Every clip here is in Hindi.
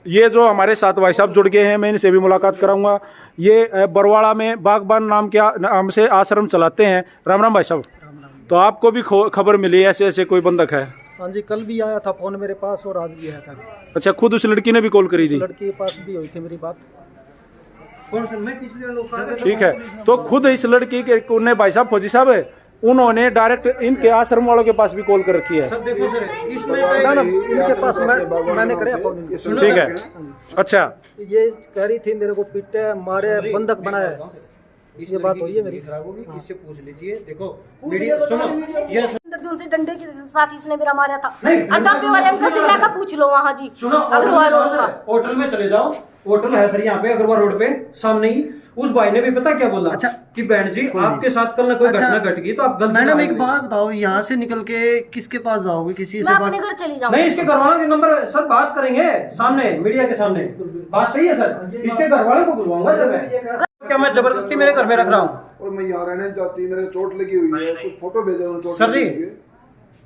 ये जो हमारे साथ भाई साहब जुड़ गए हैं, मैं इनसे भी मुलाकात कराऊंगा। ये बरवाड़ा में बागबान नाम से आश्रम चलाते हैं। राम राम भाई साहब। तो आपको भी खबर मिली ऐसे ऐसे कोई बंधक है? हाँ जी, कल भी आया था फोन मेरे पास और आज भी आया था। अच्छा, खुद उस लड़की ने भी कॉल करी थी? लड़की के पास भी हुई थी मेरी बात। ठीक है, तो खुद इस लड़की के ने भाई साहब फौजी साहब उन्होंने डायरेक्ट इनके आश्रम वालों के पास भी कॉल कर रखी है। सर देखो सर, इसमें इनके पास मैंने करे फोन। ठीक है, अच्छा। ये कह रही थी मेरे को पीटे मारे बंधक बनाया, ये बात हुई है मेरी। खराब होगी, इससे पूछ लीजिए। देखो मीडिया सुनो, ये जो उनसे डंडे के साथ इसने मेरा मारा था। डब्बे वाले अंकल से जाकर पूछ लो वहाँ जी। सुनो, होटल में चले जाओ, होटल है सर यहाँ पे अग्रवाल रोड पे सामने ही। उस भाई ने भी पता क्या बोला? अच्छा कि बहन जी आपके साथ कल ना कोई घटना घट गई तो आप गलती। मैडम एक बात बताओ, यहाँ से निकल के किसके पास जाओगे? किसी से अपने घर चली जाऊँ? नहीं, इसके घर वालों के नंबर सर बात करेंगे सामने, मीडिया के सामने। बात सही है सर, इसके घर वालों को बुलवाऊंगा सर मैं। क्या मैं जबरदस्ती मेरे घर में रख रहा हूँ? और मैं यहाँ रहने चाहती, मेरे चोट लगी हुई है, कुछ फोटो भेज रहा हूँ सर जी।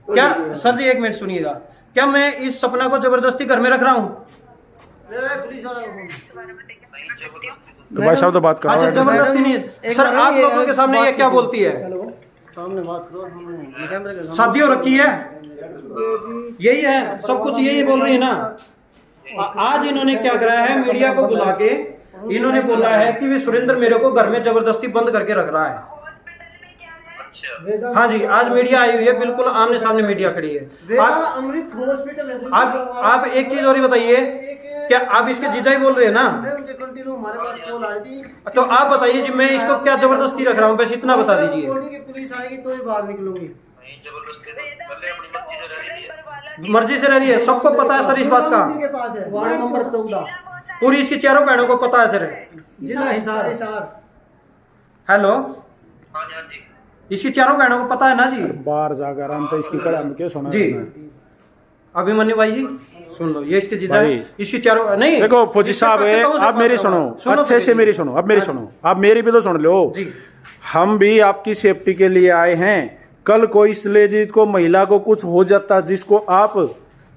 क्या सर जी, एक मिनट सुनिएगा, क्या मैं इस सपना को जबरदस्ती घर में रख रहा हूँ? भाई साहब तो बात करो। अच्छा, जबरदस्ती नहीं है सर। आप लोगों के सामने ये क्या बोलती है? सामने बात करो, शादी हो रखी है, यही है सब कुछ, यही बोल रही है ना। आज इन्होंने क्या कराया है, मीडिया को बुला के इन्होंने बोला है कि वे सुरेंद्र मेरे को घर में जबरदस्ती बंद करके रख रहा है। हाँ जी, आज मीडिया आई हुई है, बिल्कुल आमने सामने मीडिया खड़ी है। अमृत हॉस्पिटल। आप एक चीज और ही बताइए, क्या आप इसके जीजा ही बोल रहे हैं ना? हमारे पास कॉल आई थी। तो आप बताइए जी, मैं इसको क्या जबरदस्ती रख रहा हूँ? बस इतना बता दीजिए। पुलिस आएगी तो ही बाहर निकलूंगी। मर्जी से रह रही है, सबको पता है सर इस बात का। वार्ड नंबर 14, पूरी इसकी चारों बहनों को पता है सर। जिला हिसार। हेलो, इसकी चारों बहनों को पता है ना जी? बाहर जाकर हम तो इसकी कड़ा में क्या सुना जी। अभिमन्यु भाई जी सुन लो, ये इसके जीजा है, इसकी चारों नहीं। देखो फौजी साहब है, आप मेरी सुनो अच्छे से, मेरी सुनो, अब मेरी सुनो, आप मेरी भी तो सुन लो जी। हम भी आपकी सेफ्टी के लिए आए हैं। कल कोई इस लेडीज को, महिला को कुछ हो जाता जिसको आप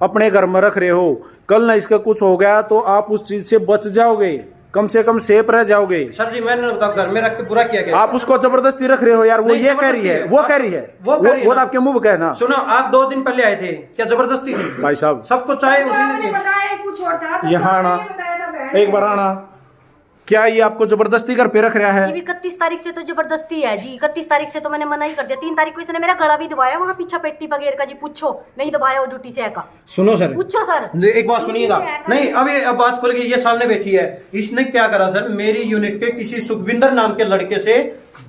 अपने घर में रख रहे हो, कल ना इसका कुछ हो गया तो आप उस चीज से बच जाओगे, कम से कम सेफ रह जाओगे। सर जी, मैंने घर में रख के बुरा किया गया। आप उसको जबरदस्ती रख रहे हो यार, वो ये कह रही है, वो कह रही है, वो आपके मुंह पे कहना। सुनो, आप 2 दिन पहले आए थे, क्या जबरदस्ती थी? भाई साहब सबको चाहे उसी ने यहाँ आना, एक बार आना। क्या ये आपको जबरदस्ती घर पे रख रहा है? ये भी 31 तारीख से तो जबरदस्ती है जी। 31 तारीख से तो मैंने मना ही कर दिया। 3 तारीख को इसने मेरा गला भी दबाया वहाँ पीछा पेट्टी बगैर का जी। पूछो, नहीं दबाया वो ड्यूटी से है का। सुनो सर, पूछो सर, एक बात सुनिएगा। नहीं, अब बात खुल गई, ये सामने बैठी है। इसने क्या करा सर, मेरी यूनिट के किसी सुखविंदर नाम के लड़के से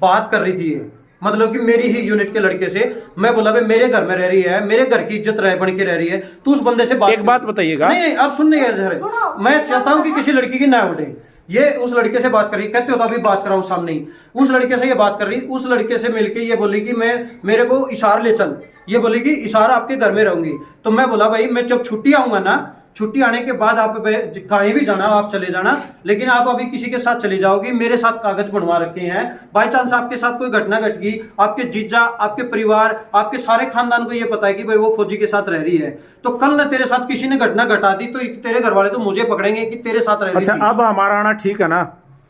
बात कर रही थी, मतलब कि मेरी ही यूनिट के लड़के से। मैं बोला भाई मेरे घर में रह रही है, मेरे घर की इज्जत रह बन के रह रही है, तू उस बंदे से बात। एक बात बताइएगा। नहीं, आप सुन नहीं रहे सर, मैं चाहता हूँ कि किसी लड़की की ना उठे। ये उस लड़के से बात कर रही, कहते हो तो अभी बात कर रहा हूँ सामने ही। उस लड़के से ये बात कर रही, उस लड़के से मिलके ये बोली कि मेरे को इशार ले चल, ये बोली कि इशारा आपके घर में रहूंगी। तो मैं बोला भाई मैं जब छुट्टी आऊंगा ना, छुट्टी आने के बाद आप कहीं भी जाना आप चले जाना, लेकिन आप अभी किसी के साथ चली जाओगी। मेरे साथ कागज बनवा रखे हैं, बाई चांस आपके साथ कोई घटना घट गई, आपके जीजा, आपके परिवार, आपके सारे खानदान को ये पता है कि भाई वो फौजी के साथ रह रही है, तो कल ना तेरे साथ किसी ने घटना घटा दी तो तेरे घर वाले तो मुझे पकड़ेंगे कि तेरे साथ रह रही थी। अच्छा, अब हमारा आना ठीक है ना?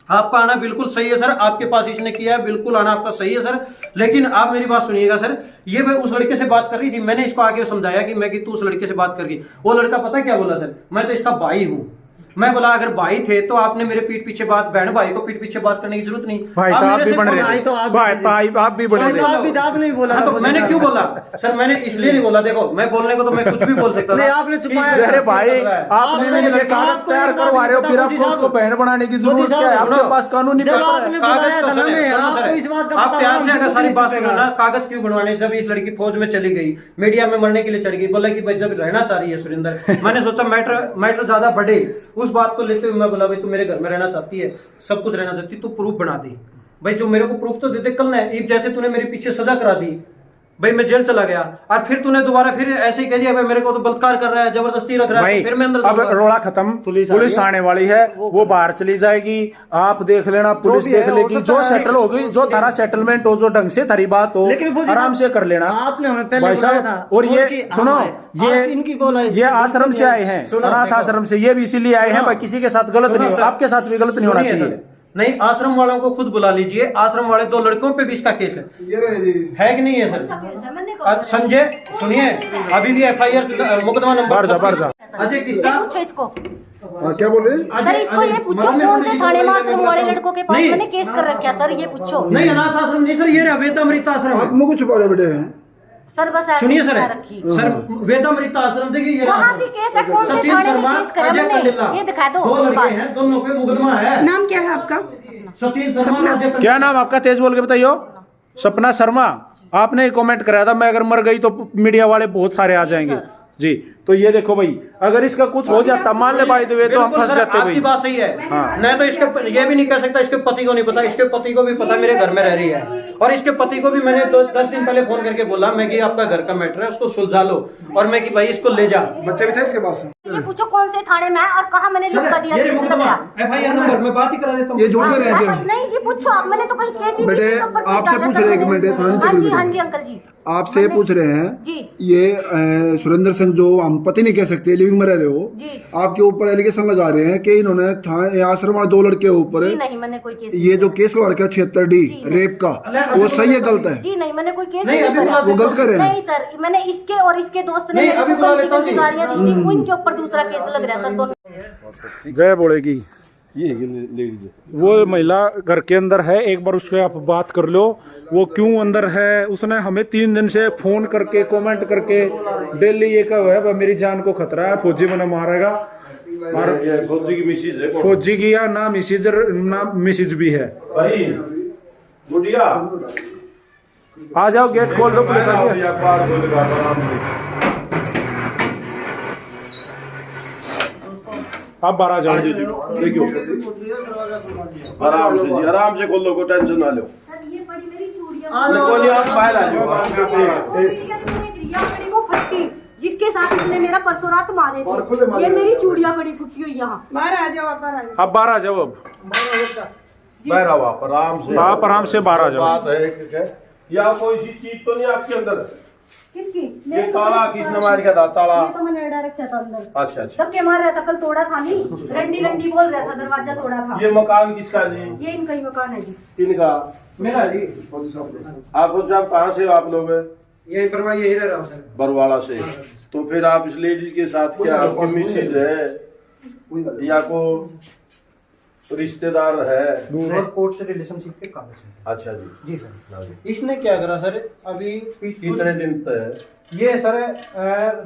आपका आना बिल्कुल सही है सर, आपके पास इसने किया है, बिल्कुल आना आपका सही है सर। लेकिन आप मेरी बात सुनिएगा सर, ये भाई उस लड़के से बात कर रही थी, मैंने इसको आगे समझाया कि मैं कि तू उस लड़के से बात कर रही। वो लड़का पता क्या बोला सर, मैं तो इसका भाई हूँ। मैं बोला अगर भाई थे तो आपने मेरे पीठ पीछे बात, बहन भाई को पीठ पीछे बात करने की जरूरत नहीं। भाई तो आप भी बन रहे, भाई तो आप भी बन रहे। आप नहीं बोला तो मैंने क्यों बोला सर, मैंने इसलिए नहीं बोला। देखो मैं बोलने को तो मैं कुछ भी बोल सकता था। आपने छुपाया। अरे भाई आपने कागज तैयार करवा रहे हो, फिर आपको उसको बहन बनाने की जरूरत क्या है? आपके पास कानूनी कागज तो आप प्यार से अगर सारी बात सुनो ना, कागज क्यों बनवाने? जब इस लड़की फौज में चली गई, मीडिया में मरने के लिए चली गई, बोला कि भाई जब रहना चाह रही है सुरेंद्र, मैंने सोचा मैटर ज्यादा बढ़े, उस बात को लेते हुए मैं बोला भाई तू मेरे घर में रहना चाहती है, सब कुछ रहना चाहती है, तू प्रूफ बना दे भाई, जो मेरे को प्रूफ तो दे दे। कल ना जैसे तूने मेरे पीछे सजा करा दी, भाई मैं जेल चला गया और फिर तूने दोबारा फिर ऐसे ही कह दिया भाई मेरे को तो बलात्कार कर रहा है, जबरदस्ती रख रहा है, भाई तो फिर मैं अंदर अब जाऊंगा। रोड़ा खत्म, पुलिस आने वाली है, वो बाहर चली जाएगी, आप देख लेना, पुलिस भी देख है, लेगी, हो जो सकता है सेटल होगी, जो तारा सेटलमेंट हो, जो ढंग से तारी बात हो, लेकिन फौजी आराम साहब, से कर लेना। आपने हमें पहले भाई साहब, बुलाया था, और कॉल ये की, हम सुनो, आए। आज इनकी कॉल आई, ये आश्रम से आए हैं, सुनो, अनाथ देखो। आश्रम से, ये भी इसीलिए आए हैं भाई किसी के साथ गलत सुनो नहीं हो, सर, आपके साथ भी गलत नहीं होना सुनिए चाहिए। सर, नहीं आश्रम वालों को खुद बुला लीजिए, आश्रम वाले 2 लड़कों पे भी इसका केस है ये रहे जी। है कि नहीं है सर? संजय सुनिए, अभी भी FIR मुकदमा नंबर बाहर जा। अजय ये किसका? पूछो इसको हाँ क्या बोल रहे हैं? सर, इसको ये पूछो कौन से थाने में आश्रम वाले लड़कों के पास नहीं। मैंने केस कर रखा है, सर ये पूछो। नहीं अनाथ आश्रम नहीं सर, ये रहा वेदामृत आश्रम आप है। मुझे छुपा रहे बेटे? सर बस ऐसे सुनिए ही सर, बता रखी। सर वेदामृत आश्रम देखिए ये रहा। कहाँ से केस है, कौन से सचिन थाने में शर्मा, केस करा अजय मैंने? कलिला, ये दिखा दो 2 एक बार। लड़के हैं, दोनों पे मुकदमा है। नाम क्या है आपका? सचिन शर्मा, अजय कलिला। क्या नाम आपका, तेज बोल के बताइयो। सपना शर्मा, आपने कमेंट कराया था मैं अगर मर गई तो मीडिया वाले बहुत सारे आ जाएंगे जी। तो ये देखो भाई, अगर इसका कुछ हो जाता मान ले भाई देवे तो हम बिल्कुल फंस सर, जाते आपकी भाई। बात सही है। नहीं तो इसके ये भी नहीं कह सकता इसके पति को नहीं पता, इसके पति को भी पता मेरे घर में रह रही है, और इसके पति को भी मैंने 10 दिन पहले फोन करके बोला मैं कि आपका घर का मैटर है, उसको सुलझा लो, और मैं कि भाई इसको ले जा। बच्चे भी थे इसके पास? ये पूछो कौन से थाने में है और कहाँ मैंने धोखा दिया, ये केस लग मुकदमा गया। FIR नंबर मैं बात ही करा देता हूँ। ये झूठ में रह गया। नहीं जी पूछो आप, मैंने तो कहीं केस ही नहीं बेटे, इसके ऊपर कोई आपसे डाला, पूछ सर, रहे हैं, मैंने- एक मिनट, थोड़ा नीचे हाँ कर जी दीजिए। हाँ जी अंकल जी। आपसे पूछ रहे हैं जी। ये सुरेंद्र सिंह जो हम पति नहीं कह सकते, लिविंग में रह रहे हो, जी। आपके ऊपर एलिगेशन लगा रहे हैं कि इन्होंने आश्रम वाले 2 लड़के ऊपर जी नहीं मैंने कोई केस ये जो केस लगा रखा है 76D रेप का, वो सही है गलत है? जी नहीं मैंने कोई केस नहीं, नहीं अभी करा। बुला वो गलत कर रहे हैं? नहीं सर, मैंने इसके और इसके दोस्त ने नहीं, मेरे अभी को बुला गंदी लेता हूँ गंदी जी। गालियां दी थी, उनके ऊपर दूसरा केस लग रहा है सर दोनों। जय बोलेगी। वो महिला घर के अंदर है, एक बार उसके आप बात कर लो, वो क्यों अंदर है। उसने हमें 3 दिन से फोन करके कमेंट करके डेली ये कहा है मेरी जान को खतरा है, फौजी मैंने मारेगा, और फौजी की मिसिज है कौन? फौजी की या ना मिसिज भी है। भाई गुड़िया आ जाओ, गेट खोल दो, पुलिस आ गई है। बाहर खोल दो, आराम से। आप बाहर आ जाओ। देखियो आराम से जी, आराम से खोल लो, कोई टेंशन ना लो। सर ये बड़ी मेरी चूड़ियां बोलिए आप बाहर आ जाओ। को फटी जिसके साथ इसने मेरा परसों रात मारे थे, ये मेरी चूड़ियां बड़ी फुटी हुई यहाँ। बाहर आ जाओ, आप बाहर आ जाओ। आप बाहर आ जाओ, अब बाहर आओ आप आराम से। आप आराम से बाहर आ जाओ। बात है एक है, या कोई सी चीज तो नहीं आपके अंदर? किसकी? ये ताला किसने मार के था? ताला? ये तो मैंने अड़ा रखा था अंदर। अच्छा अच्छा। धक्के मार रहा था, कल तोड़ा था नहीं, रंडी रंडी बोल रहा था, दरवाजा तोड़ा था। ये मकान किसका जी? ये इनका ही मकान है जी। इनका? मेरा जी। आप साहब कहाँ से आप लोग हैं? यही परवाह यही रह रहा हूँ सर। बरवाला से। तो फिर आप इस लेडीज के साथ क्या आपकी मिसिज है या को रिश्तेदार है? और कोर्ट से रिलेशनशिप के कागज है। अच्छा जी। जी सर। इसने क्या करा सर, अभी कितने दिन तक? ये सर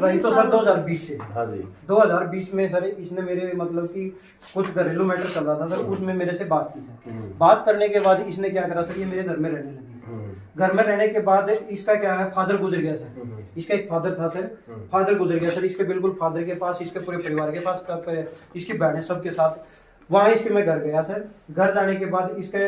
रही तो सर 2020 से। हाँ जी। 2020 में सर इसने मेरे मतलब कि कुछ घरेलू मैटर चल रहा था सर, उसमें मेरे से बात की सर। बात करने के बाद इसने क्या करा सर, ये मेरे घर में रहने लगी। घर में रहने के बाद इसका क्या है, फादर गुजर गया सर। इसका एक फादर था सर, फादर गुजर गया सर। इसके बिल्कुल फादर के पास, इसके पूरे परिवार के पास, इसकी बहनें सबके साथ वहाँ इसके मैं घर गया सर। घर जाने के बाद इसके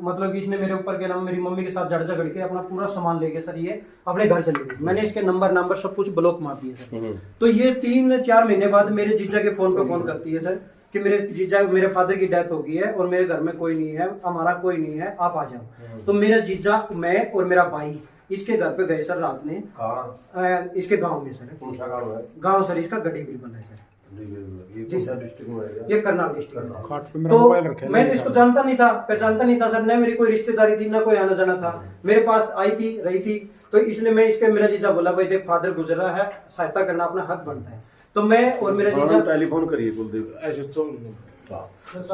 मतलब कि इसने मेरे ऊपर के नाम मेरी मम्मी के साथ झगड़ के अपना पूरा सामान लेके सर ये अपने घर चले गए। मैंने इसके नंबर सब कुछ ब्लॉक मार दिए सर। तो ये 3-4 महीने बाद मेरे जीजा के फोन पे फोन करती है सर कि मेरे जीजा, मेरे फादर की डेथ हो गई है और मेरे घर में कोई नहीं है, हमारा कोई नहीं है, आप आ जाओ। तो मेरा जीजा, मैं और मेरा भाई इसके घर पे गए सर रात में। इसके गाँव में सर। कौन सा गाँव है? गाँव सर इसका गड्डी बिरबल है सर। जी सर। डिस्ट्रिक्ट में है? ये करनाल डिस्ट्रिक्ट। खाट पे मेरा मोबाइल रखे तो मैं इसको जानता नहीं था, पहचानता नहीं था सर, न मेरी कोई रिश्तेदारी थी, न कोई आना जाना था। मेरे पास आई थी, रही थी, तो इसलिए मैं इसके मेरा जीजा बोला भाई देख फादर गुजर रहा है, सहायता करना अपना हक बनता है। तो मैं और मेरा जीजा टेलीफोन करिए कुलदीप ऐसे तो।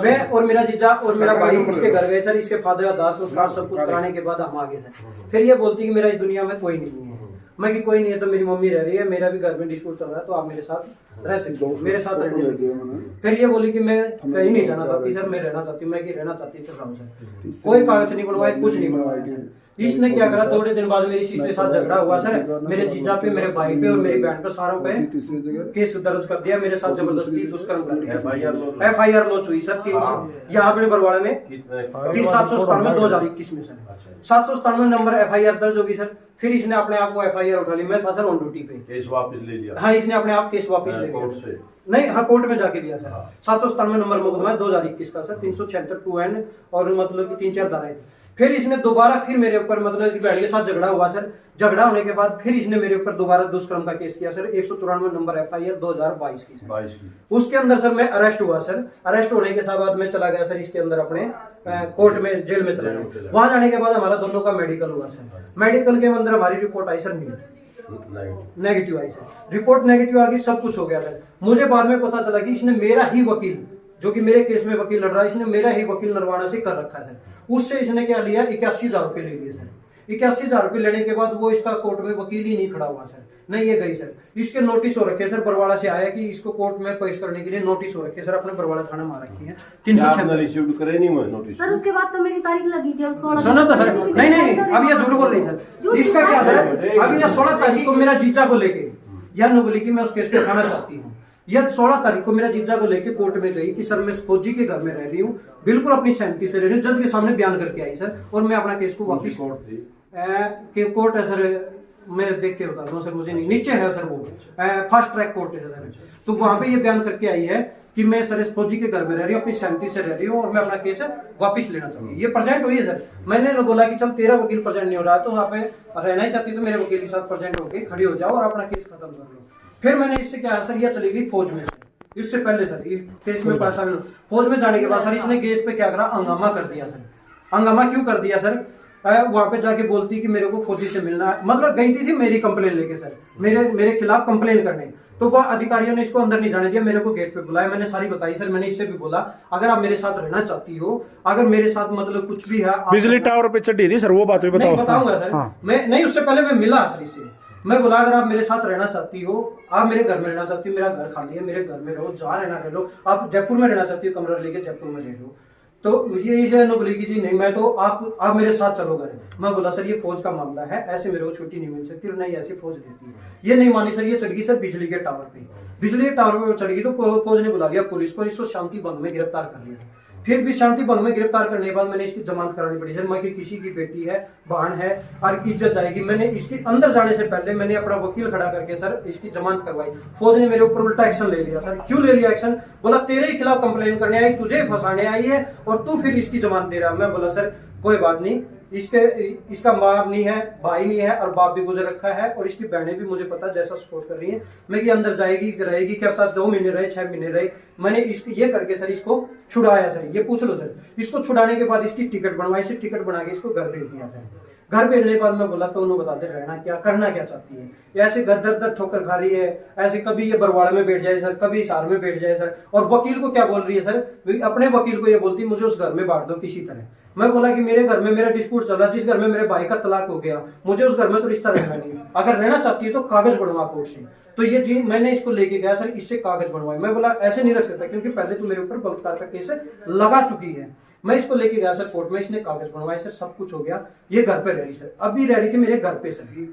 मैं और मेरा जीजा और मेरा भाई इसके घर गए सर। इसके फादर का दाह संस्कार सब कुछ कराने के बाद हम आ गए सर। फिर ये बोलती कि मेरा इस दुनिया में कोई नहीं है। मैं कि कोई नहीं है तो मेरी मम्मी रह रही है, मेरा भी घर में डिस्प्यूट चल रहा है, तो आप मेरे साथ रह सकते हो, मेरे साथ रहने सकते हो। फिर ये बोली कि मैं कहीं नहीं जाना चाहती सर, मैं रहना चाहती हूँ। मैं कि रहना चाहती फिर रहो सर। कोई कागज नहीं बनवाए, कुछ नहीं बनवाया। इसने क्या करा, थोड़े दिन बाद मेरी सिस्टर के साथ झगड़ा हुआ सर, मेरे जीजा पे, मेरे भाई पे और मेरी बहन पे सारों पे तीसरी जगह केस दर्ज कर दिया, मेरे साथ जबरदस्ती दुष्कर्म कर दिया। FIR FIR लॉन्च हुई सर 300 यहाँ पे बरवाड़ा में 797/2021 में सर 797 नंबर FIR दर्ज होगी सर। फिर इसने अपने आप को FIR उठा ली, मैं था सर ऑन ड्यूटी पे, केस वापस ले लिया। हाँ इसने अपने आप केस वापस ले कोर्ट लिया से। नहीं, हाँ कोर्ट में जाके लिया सर। 797 नंबर मुकदमा है 2021 का सर, 376 2N और मतलब कि 3-4 धाराएं। फिर इसने दोबारा फिर मेरे ऊपर मतलब कि बहन के साथ झगड़ा हुआ सर, झगड़ा होने के बाद फिर इसने मेरे ऊपर दोबारा दुष्कर्म का केस किया सर, 194 नंबर FIR 2022 की सर। उसके अंदर सर मैं अरेस्ट हुआ सर, अरेस्ट होने के बाद मैं चला गया सर इसके अंदर अपने कोर्ट में, जेल में चला गया। वहां जाने के बाद हमारा दोनों का मेडिकल हुआ सर, मेडिकल के अंदर हमारी रिपोर्ट आई सर नेगेटिव आई सर, रिपोर्ट नेगेटिव आ गई, सब कुछ हो गया सर। मुझे बाद में पता चला कि इसने मेरा ही वकील, जो कि मेरे केस में वकील लड़ रहा है, इसने मेरा ही वकील नरवाना से कर रखा है सर। उससे इसने क्या लिया, 81,000 रुपये ले लिए सर। 81,000 रुपये लेने के बाद वो इसका कोर्ट में वकील ही नहीं खड़ा हुआ सर, नहीं ये गई सर। इसके नोटिस हो रखे सर, बरवाड़ा से आया कि इसको कोर्ट में पेश करने के लिए नोटिस हो रखे सर, अपने बरवाड़ा थाना में आ रखी है 376 रिसीव करे नहीं हुए नोटिस सर। उसके बाद तो मेरी तारीख लगी थी, अब 16 सुनो तो सर, नहीं अब ये झूठ बोल रही सर। इसका क्या सर, अभी ये 16 तारीख को मेरा जीजा को लेके या नो बोली कि मैं उस केस को उठाना चाहती हूँ, यह 16 तारीख को मेरा जीजा को लेके कोर्ट में गई कि सर मैं फौजी के घर में रह रही हूँ, बिल्कुल अपनी सहमति से रह रही हूँ, जज के सामने बयान करके आई सर, और मैं अपना केस को वापस कोर्ट है सर, मैं देख के बता दूं सर, मुझे नहीं, नीचे है सर वो फास्ट ट्रैक कोर्ट है सर। तो वहां पे ये बयान करके आई है कि मैं सर इस फौजी के घर में रह रही हूँ, अपनी सहमति से रह रही हूँ और मैं अपना केस वापस लेना चाहती हूँ। ये प्रेजेंट हुई है सर। मैंने बोला कि चल तेरा वकील प्रेजेंट नहीं हो रहा तो वहाँ पे रहना ही चाहती तो मेरे वकील के साथ प्रेजेंट होकर खड़ी हो जाओ और अपना केस खत्म कर लो। फिर मैंने इससे क्या है सर, यह चली गई फौज में सर। इससे पहले सर ये केस में पैसा मिला, फौज में जाने के बाद सर इसने गेट पे क्या करा, हंगामा कर दिया सर। हंगामा क्यों कर दिया सर, वहां पे जाके बोलती कि मेरे को फौजी से मिलना है, मतलब गई थी मेरी कंप्लेन लेके सर, मेरे खिलाफ कंप्लेन करने। तो वह अधिकारियों ने इसको अंदर नहीं जाने दिया, मेरे को गेट पे बुलाया, मैंने सारी बताई सर। मैंने इससे भी बोला अगर आप मेरे साथ रहना चाहती हो, अगर मेरे साथ मतलब कुछ भी है, बिजली टावर पे चढ़ी थी सर, वो बात भी बताओ। बताऊंगा सर। हाँ। मैं नहीं, उससे पहले मैं मिला सर इससे, मैं बोला अगर आप मेरे साथ रहना चाहती हो, आप मेरे घर में रहना चाहती हो, मेरा घर खाली है, मेरे घर में रहो, जहाँ रहना रह लो, आप जयपुर में रहना चाहती हो कमरा लेके जयपुर में रह लो। तो ये नो बोली कि जी नहीं, मैं तो आप मेरे साथ चलो घर। मैं बोला सर ये फौज का मामला है, ऐसे मेरे को छुट्टी नहीं मिल सकती, और नहीं ऐसी फौज देती है। ये नहीं मानी सर, ये चढ़ गई सर बिजली के टावर पे। बिजली के टावर पे चढ़ गई तो फौज ने बुला लिया पुलिस को, इसको शांति भंग में गिरफ्तार कर लिया। फिर भी शांति भंग में गिरफ्तार करने के बाद मैंने इसकी जमानत करानी पड़ी सर। मैं कि किसी की बेटी है, बहन है और इज्जत जाएगी, मैंने इसके अंदर जाने से पहले मैंने अपना वकील खड़ा करके सर इसकी जमानत करवाई। फौज ने मेरे ऊपर उल्टा एक्शन ले लिया सर। क्यों ले लिया एक्शन, बोला तेरे ही खिलाफ कंप्लेन करने आई, तुझे फंसाने आई है और तू फिर इसकी जमानत दे रहा है। मैं बोला सर कोई बात नहीं, इसका बाप नहीं है, भाई नहीं है और बाप भी गुजर रखा है, और इसकी बहनें भी मुझे पता जैसा सपोर्ट कर रही हैं। मैं कि अंदर जाएगी रहेगी, क्या पता 2 महीने रहे 6 महीने रहे। मैंने इसको ये करके सर इसको छुड़ाया सर। ये पूछ लो सर, इसको छुड़ाने के बाद इसकी टिकट बनवाई सर, टिकट बना के इसको घर भेज दिया सर। घर भेजने के बाद मैं बोला तो उन्होंने बता दे रहना क्या, करना क्या चाहती है। ऐसे दर ठोकर खा रही है, ऐसे कभी ये बरवाड़ा में बैठ जाए सर, कभी हिसार में बैठ जाए सर। और वकील को क्या बोल रही है सर, अपने वकील को ये बोलती मुझे उस घर में बांट दो किसी तरह। मैं बोला कि मेरे घर में मेरा डिस्प्यूट चल रहा है, जिस घर में मेरे भाई का तलाक हो गया, मुझे उस घर में तो रिश्ता रहना नहीं। अगर रहना चाहती है तो कागज बनवा कोर्ट से। तो ये चीज मैंने इसको लेके गया सर, इससे कागज बनवाए। मैं बोला ऐसे नहीं रख सकता क्योंकि पहले तो मेरे ऊपर बलात्कार का केस लगा चुकी है। मैं इसको लेके गया सर कोर्ट में, इसने कागज बनवाए सर, सब कुछ हो गया। ये घर पे रही सर, अभी रह रही थी मेरे घर पे सर,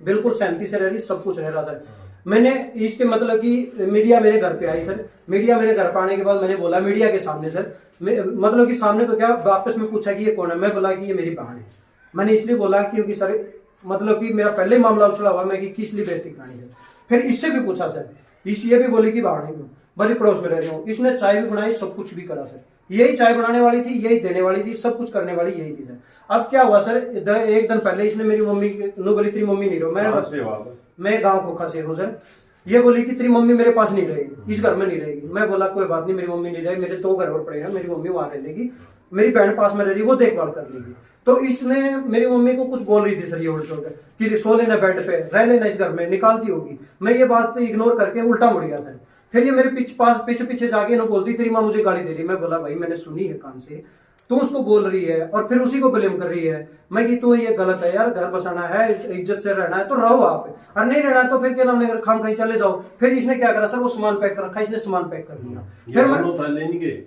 बिल्कुल सहमति से रह रही, सब कुछ रह रहा सर। मैंने इसके मतलब कि मीडिया मेरे घर पे आई सर। मीडिया मेरे घर पे आने के बाद मैंने बोला मीडिया के सामने सर, मतलब कि सामने तो क्या वापस में पूछा कि ये कौन है। मैं बोला कि ये मेरी बहन है। मैंने इसलिए बोला क्योंकि सर मतलब कि मेरा पहले मामला उछला हुआ, मैं कि किस लिए बेइज्जती करानी है। फिर इससे भी पूछा सर, ये भी बोली कि बहन है, बड़ी पड़ोस में रह रही हूँ। इसने चाय भी बनाई, सब कुछ भी करा सर। यही चाय बनाने वाली थी, यही देने वाली थी, सब कुछ करने वाली यही थी सर। अब क्या हुआ सर, एक दिन पहले इसने मेरी मम्मी नो बोली तेरी मम्मी नहीं रहो, मैं गाँव खोखा से हूँ सर। ये बोली कि तेरी मम्मी मेरे पास नहीं रहेगी, इस घर में नहीं रहेगी। मैं बोला कोई बात नहीं, मेरी मम्मी नहीं रहेगी, मेरे 2 घर और पड़े हैं, मेरी मम्मी वहां रह लेगी, मेरी बहन पास में रह रही, वो देखभाल कर लेगी। तो इसने मेरी मम्मी को कुछ बोल रही थी सर, ये उल्टा कि सो लेना बेड पे, रह लेना इस घर में, निकालती होगी। मैं ये बात इग्नोर करके उल्टा मुड़ गया सर। फिर ये मेरे पीछे जाके इन्होंने बोलती तेरी माँ मुझे गाली दे रही। मैं बोला भाई मैंने सुनी है कान से, तो उसको बोल रही है और फिर उसी को ब्लेम कर रही है। मैं कि तो ये गलत है यार, घर बसाना है, इज्जत से रहना है तो रहो आप, और नहीं रहना है तो फिर क्या नाम लेकर खाम कहीं चले जाओ। फिर इसने क्या करा सर, वो सामान पैक कर रखा, इसने सामान पैक कर लिया। फिर मैं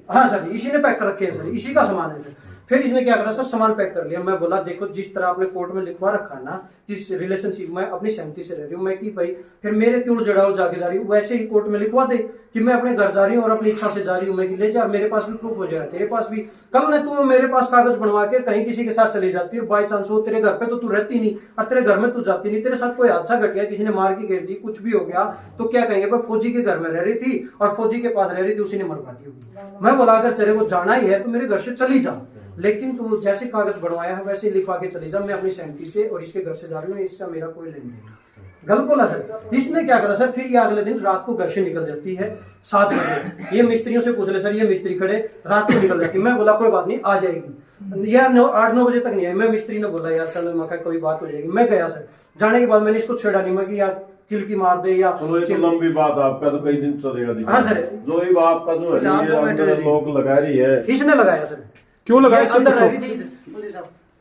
हाँ सर, इसी ने पैक कर रखे हैं सर, इसी का सामान है सर। फिर इसने क्या करा सर, सामान पैक कर लिया। मैं बोला देखो जिस तरह आपने कोर्ट में लिखवा रखा है ना कि इस रिलेशनशिप में अपनी सहमति से रह रही हूँ, मैं कि भाई फिर मेरे क्यों जड़ाओ जाके जा रही हूँ, वैसे ही कोर्ट में लिखवा दे कि मैं अपने घर जा रही हूँ और अपनी इच्छा से जा रही हूँ। मैं कि ले जा, मेरे पास भी प्रूफ हो जाएगा, तेरे पास भी। कल ने तू मेरे पास कागज बनवा के कहीं किसी के साथ चली जाती है, बाई चांस हो तेरे घर पे तो तू रहती नहीं, और तेरे घर में तू जाती नहीं, तेरे साथ कोई हादसा घट गया, किसी ने मार के घेर दी, कुछ भी हो गया तो क्या कहेंगे भाई फौजी के घर में रह रही थी और फौजी के पास रह रही थी, उसी ने मरवा दी होगी। मैं बोला अगर तेरे को जाना ही है तो मेरे घर से चली जा, लेकिन तू जैसे कागज बनवाया है वैसे लिखवा के चली जा, मैं अपनी सहमति से और इसके घर से जा रही हूँ, इससे मेरा कोई लेन देन नहीं। गलत बोला सर। इसने क्या करा सर, फिर ये अगले दिन रात को घर से निकल जाती है 7 बजे। ये मिस्त्रियों से पूछ ले सर, ये मिस्त्री खड़े, रात को निकल जाती है। मैं बोला कोई बात नहीं आ जाएगी, यह 8-9 बजे तक नहीं आई। मैं मिस्त्री ने बोला यार चल मैं कोई बात हो जाएगी। मैं गया सर, जाने के बाद मैंने इसको छेड़ा नहीं, मैं कि यार किलकी मार दे या चलो ये तो लंबी बात, आपका तो कई दिन चलेगा। हाँ सर, जो ये आपका जो है लोग लगा रही है, इसने लगाया सर। क्यों लगाया? इससे अंदर पूछो। रह रही थी,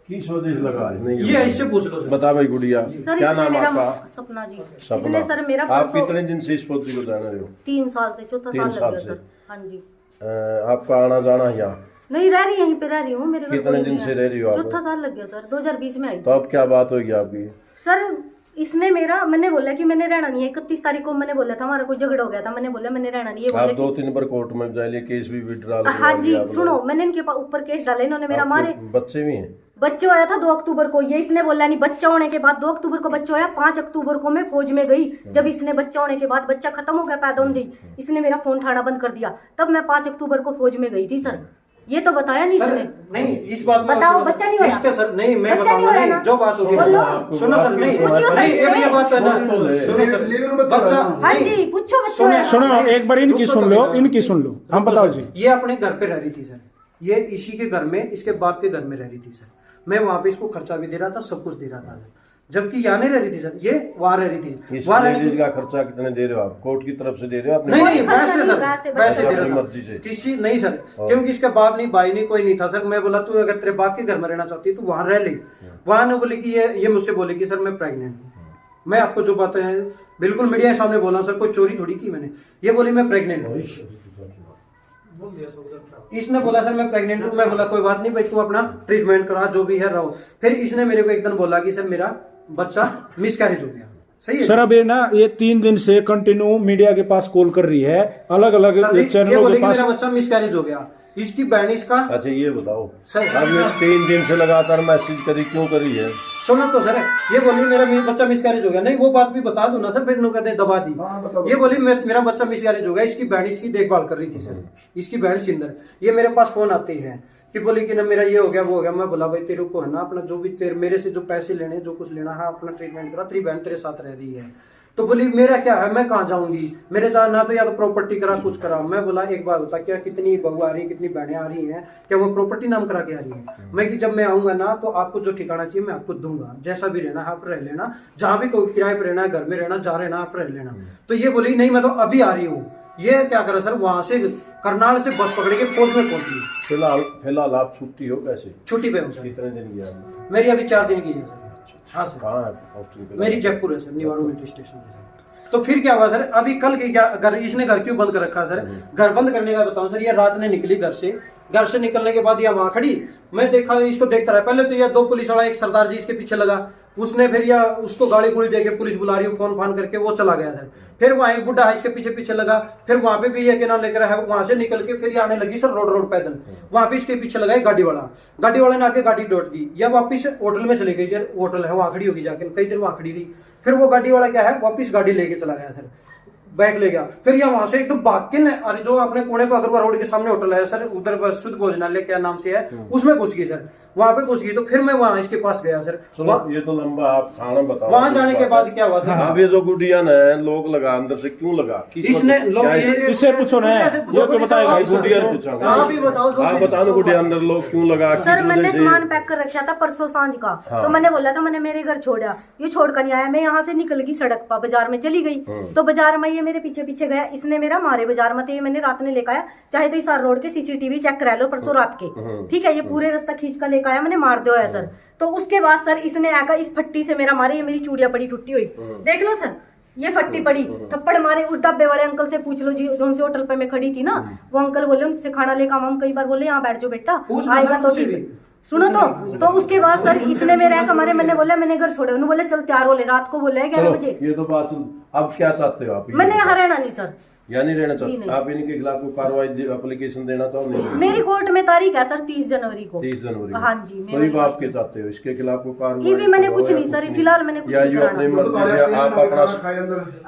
किस वजह से लगा नहीं? ये इससे पूछ लो सर। बता भाई गुड़िया, सर क्या इसने नाम मेरा आपका? सपना जी। सपना। इसने सर मेरा आप कितने दिन से इस पोती को जान रहे हो? 3 साल से, चौथा 3 साल लग साल गया से। सर। हाँ जी। आपका आना जाना यहाँ नहीं रह रही, यहीं पे रह रही हूँ। मेरे घर कितने कोई दिन नहीं से है। रह रही हो आप? चौथा साल लग गया सर, 2020 में आई। तो अब क्या बात होगी आपकी? सर इसने मेरा, मैंने बोला कि मैंने रहना नहीं है। 31 तारीख को मैंने बोला था, हमारा कोई झगड़ा हो गया था, मैंने बोला मैंने रहना नहीं है। आप बोले 2-3 बार कोर्ट में जाए, केस भी विड्रॉ। हाँ जी सुनो, मैंने इनके ऊपर केस डाले, इन्होंने मेरा मारे। बच्चे भी हैं? बच्चे होया था 2 अक्टूबर को, ये इसने बोला नहीं। बच्चा होने के बाद 2 अक्टूबर को बच्चा होया, 5 अक्टूबर को मैं फौज में गई। जब इसने बच्चा होने के बाद बच्चा खत्म हो गया, पैदा होने दी, इसने मेरा फोन उठाना बंद कर दिया। तब मैं 5 अक्टूबर को फौज में गई थी सर। ये तो बताया नहीं सर, इसने। नहीं इस बात में बताओ, बच्चा नहीं होया? इस पे सर नहीं, मैं बच्चा नहीं बताऊंगा होया नहीं, ना? जो बात होगी बोलो। सुनो सर, नहीं पूछियो सर नहीं, इससे। ये बात है ना, सुनो सर, बच्चा हाँ नहीं, जी पूछो बच्चा। सुनो एक बार इनकी सुन लो, इनकी सुन लो। हम बताओ जी। ये अपने घर पे रह रही थी सर, ये इसी के घर में, इसके बाप के घर में रह रही थी सर। मैं वहां पे इसको खर्चा भी दे रहा था, सब कुछ दे रहा था, जबकि यहाँ नहीं रह रही थी सर, ये वहां रह रही थी। इस वहां रहने लेडीज की का खर्चा कितने दे रहे हो आप? कोर्ट की तरफ से दे रहे हो? अपने नहीं नहीं, कोई वैसे खर्चा सर, नहीं, वैसे दे अपनी रहा मर्जी से। था किसी नहीं सर, क्योंकि इसका बाप नहीं, भाई नहीं, कोई नहीं था सर। मैं बोला तू अगर तेरे बाप के घर में रहना चाहती है तो वहां रह ले। वहां ने बोली कि ये मुझसे बोली कि सर मैं प्रेग्नेंट हूँ। मैं आपको जो बातें हैं बिल्कुल मीडिया के सामने बोला सर, कोई चोरी थोड़ी की मैंने। ये बोली मैं प्रेग्नेंट हूँ। इसने बोला सर मैं प्रेग्नेंट हूँ। मैं बोला कोई बात नहीं भाई, तू अपना ट्रीटमेंट करा, जो भी है रहो। फिर इसने मेरे को एक दिन बोला कि सर मेरा बच्चा मिसकैरेज हो गया। सही है सर अब ये ना, ये 3 दिन से कंटिन्यू मीडिया के पास कॉल कर रही है, अलग अलग सर, ये चैनलों बोली के कि पास। मेरा बच्चा मिसकैरेज हो गया। इसकी बहन इसका अच्छा ये बताओ सर, अब ये 3 दिन से लगातार मैसेज करी, क्यों करी है? सुनो तो सर, ये बोली मेरा बच्चा मिसकैरेज हो गया। नहीं वो बात भी बता दूं ना सर, फिर कहते हैं दबा दी। ये बोली मेरा बच्चा मिसकैरेज हो गया। इसकी बहन इसकी देखभाल कर रही थी सर, इसकी बहन सिंदर। ये मेरे पास फोन आती है कि बोली कि ना मेरा ये हो गया वो हो गया। मैं बोला भाई तेरे को है ना अपना जो भी तेरे मेरे से जो पैसे लेने, जो कुछ लेना है अपना ट्रीटमेंट करा, तेरी बहन तेरे साथ रह रही है। तो बोली मेरा क्या है, मैं कहाँ जाऊंगी, मेरे साथ ना तो या तो प्रॉपर्टी करा कुछ करा। मैं बोला एक बार बता, क्या कितनी बहू आ रही, कितनी बहनें आ रही हैं, क्या वो प्रॉपर्टी नाम करा के आ रही है? मैं कि जब मैं आऊंगा ना तो आपको जो ठिकाना चाहिए मैं आपको दूंगा, जैसा भी रहना है आप रह लेना, जहां भी कोई किराए पर रहना है, घर में रहना, जहाँ रहना आप रह लेना। तो ये बोली नहीं मैं तो अभी आ रही हूँ। ये क्या करा सर, वहां से करनाल से बस पकड़ के फौज में पहुंच गई। फिलहाल आप छुट्टी हो कैसे? छुट्टी पे हूँ सर। कितने दिन गया आपने? मेरी अभी 4 दिन की है सर। हाँ सर, कहाँ है पोस्टिंग पे? मेरी जयपुर है सर, निवारू मिलिट्री स्टेशन पे सर। तो फिर क्या हुआ सर, अभी कल की क्या घर, इसने घर क्यों बंद कर रखा सर? घर बंद करने का बताऊं सर, ये रात ने निकली घर से निकलने के बाद ये वहां खड़ी, मैं देखा इसको देखता रहा। पहले तो ये 2 पुलिस वाला, एक सरदार जी इसके पीछे लगा, उसने फिर या उसको गाड़ी गुड़ी देके पुलिस बुला रही हूँ फोन फान करके वो चला गया सर। फिर वहां एक बुढ़ा है इसके पीछे पीछे लगा, फिर वहां पे भी ये के नाम लेकर है, वहां से निकल के फिर ये आने लगी सर रोड पैदल। वहां पे इसके पीछे लगा एक गाड़ी वाले ने आके गाड़ी डोट दी, या वापिस होटल में चली गई सर। होटल है वहां खड़ी होगी जाके, कई देर वहां खड़ी रही। फिर वो गाड़ी वाला क्या है वापिस गाड़ी लेके चला गया सर, बैग ले गया। फिर यहाँ वहां से एकदम भाग के अरे जो अपने पुणे पर अग्रवाल रोड के सामने होटल है सर, उधर शुद्ध भोजनालय क्या नाम से है, उसमें घुस गई सर। वहां पे घुस गई तो फिर मैं वहां इसके पास गया सर। चलो ये तो लंबा, आप खाना बताओ। वहां जाने के बाद क्या हुआ सर, अब ये जो गुडियन है लोग लगा अंदर से क्यों लगा? किस इसने वजह- लोग क्या ये इससे पूछो ना, वो तो बताएगा। गुडियन पूछांगे। आप ही बताओ जो आप भी- बताओ ना गुडिया अंदर लोग क्यों लगा, किस सर मैंने वजह से? सामान पैक कर रखा था परसों सांझ का। तो मैंने बोला था मैंने मेरे घर छोड़ा, ये छोड़ कर नहीं आया। मैं यहाँ से निकल गई सड़क पर, बाजार में चली गई। तो बाजार में ये ये मेरे पीछे पीछे गया, इसने मेरा मारे बाजार मत, ये मैंने रात में लेकर आया, चाहे तो हिसार रोड के सीसीटीवी चेक करा लो परसों रात के, ठीक है, ये पूरे रास्ता खींच कर लेकर आया, मैंने मार दो है सर। तो उसके बाद सर इसने आकर इस फट्टी से मेरा मारे, ये मेरी चूड़िया पड़ी टूटी हुई, देख लो सर, ये फट्टी पड़ी, थप्पड़ मारे। उस डब्बे वाले अंकल से पूछ लो जी, जोन से होटल पे मैं खड़ी थी ना, वो अंकल बोले उनसे खाना लेकर हम कई बार बोले यहाँ बैठ जाओ बेटा, आएगा तो ठीक, सुनो तो उसके बाद सर इसने मेरे हमारे, मैंने बोला मैंने घर छोड़े, उन्होंने बोले चल तैयार हो ले, रात को बोले 11 बजे। ये तो बात, अब क्या चाहते हो आप? मैंने यहाँ रहना नहीं सर, या नहीं रहना चाहते नहीं। आप? इनके खिलाफ कोई कार्रवाई एप्लीकेशन देना चाहो? नहीं, मेरी कोर्ट में तारीख है सर 30 जनवरी को। 30 जनवरी? हाँ जी। तो आप क्या चाहते हो, इसके खिलाफ कोई कार्रवाई? ये भी मैंने कुछ नहीं सर, फिलहाल मैंने कुछ या नहीं यो अपनी कराना। मर्जी से आप अपना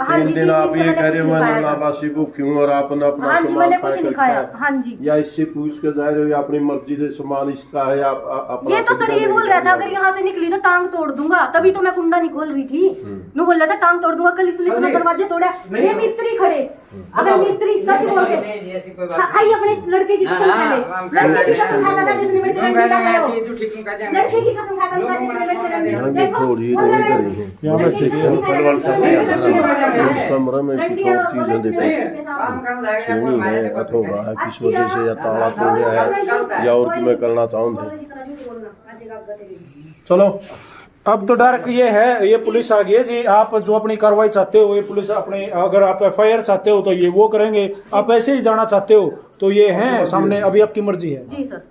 हाँ जी, 3 दिन आप ये कह रहे हो मैं खाया सर। नवासी को क्यों, और आपने अपना हाँ जी, सामान मैंने पैक कुछ नहीं रखा खाया। है? हाँ जी, या इससे पूछ कर जा रहे हो, या अपनी मर्जी से सामान इसका है, आप अपना ये तो सर ये बोल रहा था अगर यहाँ से निकली तो टांग तोड़ दूंगा, तभी तो मैं कुंडा नहीं खोल रही थी, नु बोल रहा था टांग तोड़ दूंगा, कल इसलिए इतना दरवाजे तोड़ा। ये मिस्त्री खड़े, अगर मिस्त्री सच बोल के खाई अपने लड़के की कसम खा ले, लड़के की कसम खाता था जिसने मेरे रंडी का करो, लड़के की कसम खाता था जिसने मेरे रंडी, देखो यहाँ पे कमरे में कुछ और चीजें देखो, छेनी है, हथौड़ा है, किस वजह से या ताला तोड़ गया है, या और मैं करना चाहूँ। चलो अब तो डायरेक्ट ये है, ये पुलिस आ गई है जी। आप जो अपनी कार्रवाई चाहते हो, ये पुलिस अपने, अगर आप FIR चाहते हो तो ये वो करेंगे, आप ऐसे ही जाना चाहते हो तो ये है सामने, अभी आपकी मर्जी है जी सर।